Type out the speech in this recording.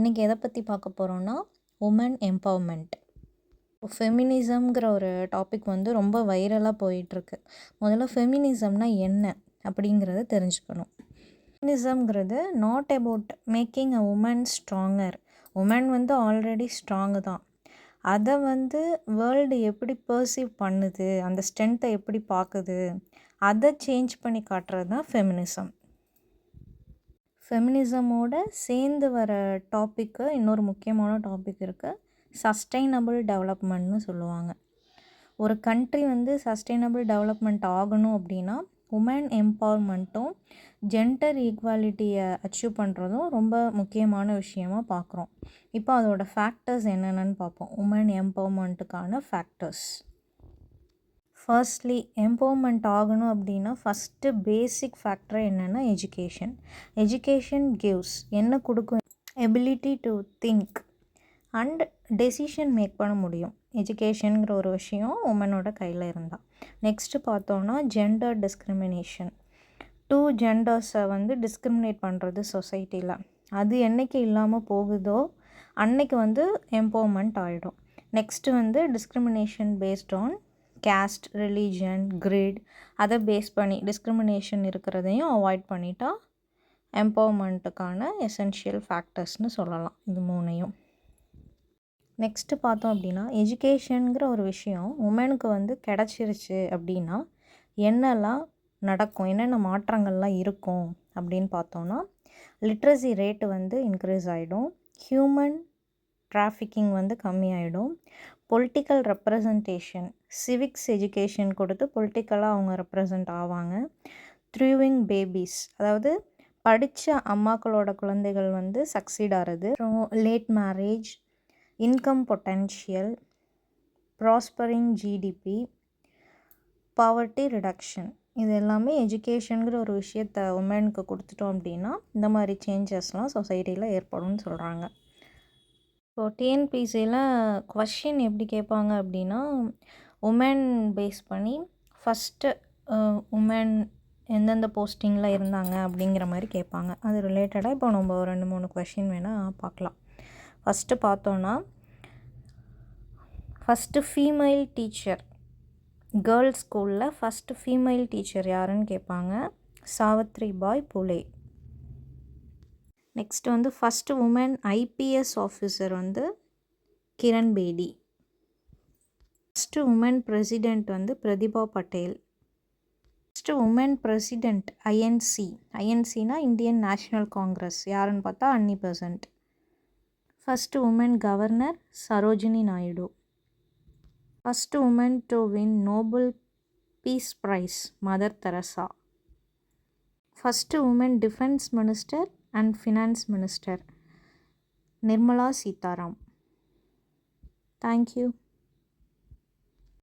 இன்றைக்கி எதை பற்றி பார்க்க போகிறோன்னா உமன் எம்பவர்மெண்ட். ஃபெமினிசம்ங்கிற ஒரு டாபிக் ரொம்ப வைரலாக போயிட்டுருக்கு. முதல்ல ஃபெமினிசம்னா என்ன அப்படிங்கிறத தெரிஞ்சுக்கணும். ஃபெமினிசம்ங்கிறது not about making a woman stronger. Women already strong தான். அதை வேர்ல்டு எப்படி பர்சீவ் பண்ணுது, அந்த ஸ்ட்ரென்த்தை எப்படி பார்க்குது, அதை சேஞ்ச் பண்ணி காட்டுறது தான் ஃபெமினிசம். ஃபெமினிசமோட சேர்ந்து வர டாப்பிக்கு இன்னொரு முக்கியமான டாபிக் இருக்குது. சஸ்டைனபிள் டெவலப்மெண்ட்னு சொல்லுவாங்க. ஒரு கண்ட்ரி சஸ்டைனபிள் டெவலப்மெண்ட் ஆகணும் அப்படின்னா உமன் எம்பவர்மெண்ட்டும் ஜெண்டர் ஈக்வாலிட்டியை அச்சீவ் பண்ணுறதும் ரொம்ப முக்கியமான விஷயமாக பார்க்குறோம். இப்போ அதோட ஃபேக்டர்ஸ் என்னென்னு பார்ப்போம். உமன் எம்பவர்மெண்ட்டுக்கான ஃபேக்டர்ஸ். ஃபர்ஸ்ட்லி, எம்பவர்மெண்ட் ஆகணும் அப்படின்னா ஃபஸ்ட்டு பேசிக் ஃபேக்டர் என்னென்னா எஜுகேஷன். எஜுகேஷன் கிவ்ஸ் என்ன கொடுக்கும்? Ability to think and decision make பண்ண முடியும். எஜுகேஷனுங்கிற ஒரு விஷயம் உமனோட கையில் இருந்தால். நெக்ஸ்ட்டு பார்த்தோன்னா ஜெண்டர் டிஸ்கிரிமினேஷன். டூ ஜெண்டர்ஸை டிஸ்கிரிமினேட் பண்ணுறது சொசைட்டியில், அது என்றைக்கு இல்லாமல் போகுதோ அன்னைக்கு எம்பவர்மெண்ட் ஆகிடும். Next discrimination based on caste, religion, creed, அதை பேஸ் பண்ணி டிஸ்கிரிமினேஷன் இருக்கிறதையும் அவாய்ட் பண்ணிட்டா எம்பவர்மெண்ட்டுக்கான எசென்ஷியல் ஃபேக்டர்ஸ்னு சொல்லலாம் இது மூணையும். நெக்ஸ்ட்டு பார்த்தோம் அப்படின்னா எஜுகேஷனுங்கிற ஒரு விஷயம் உமனுக்கு கிடச்சிருச்சு அப்படின்னா என்னெல்லாம் நடக்கும், என்னென்ன மாற்றங்கள்லாம் இருக்கும் அப்படின்னு பார்த்தோன்னா லிட்ரஸி ரேட்டு இன்க்ரீஸ் ஆகிடும். ஹியூமன் டிராஃபிக்கிங் கம்மியாயிடும். பொலிட்டிக்கல் ரெப்ரசன்டேஷன், சிவிக்ஸ் எஜுகேஷன் கொடுத்து பொலிட்டிக்கலாக அவங்க ரெப்ரசன்ட் ஆவாங்க. த்ரூவிங் பேபிஸ், அதாவது படித்த அம்மாக்களோட குழந்தைகள் சக்சீட் ஆகிறது. அப்புறம் late marriage, income potential, prospering GDP, poverty reduction, இது எல்லாமே எஜுகேஷனுங்கிற ஒரு விஷயத்தை உமனுக்கு கொடுத்துட்டோம் அப்படின்னா இந்த மாதிரி சேஞ்சஸ்லாம் சொசைட்டியில் ஏற்படும்னு சொல்கிறாங்க. இப்போ டிஎன்பிசியில் கொஷின் எப்படி கேட்பாங்க அப்படின்னா உமன் பேஸ் பண்ணி ஃபஸ்ட்டு உமன் எந்தெந்த போஸ்டிங்கில் இருந்தாங்க அப்படிங்கிற மாதிரி கேட்பாங்க. அது ரிலேட்டடாக இப்போ நம்ம 2-3 கொஷின் வேணால் பார்க்கலாம். ஃபஸ்ட்டு பார்த்தோன்னா ஃபஸ்ட்டு ஃபீமேல் டீச்சர், கேர்ள்ஸ் ஸ்கூலில் ஃபஸ்ட்டு ஃபீமேல் டீச்சர் யாருன்னு கேட்பாங்க. Savitribai Phule. Next first woman IPS officer Kiran Bedi. First woman president Pratibha Patel. First woman president ஐஎன்சினா இந்தியன் நேஷ்னல் காங்கிரஸ், யாருன்னு பார்த்தா Annie Besant. First woman governor Sarojini Naidu. First woman to win Nobel peace prize Mother Teresa. First woman defence minister and finance minister Nirmala Sitharam. Thank you.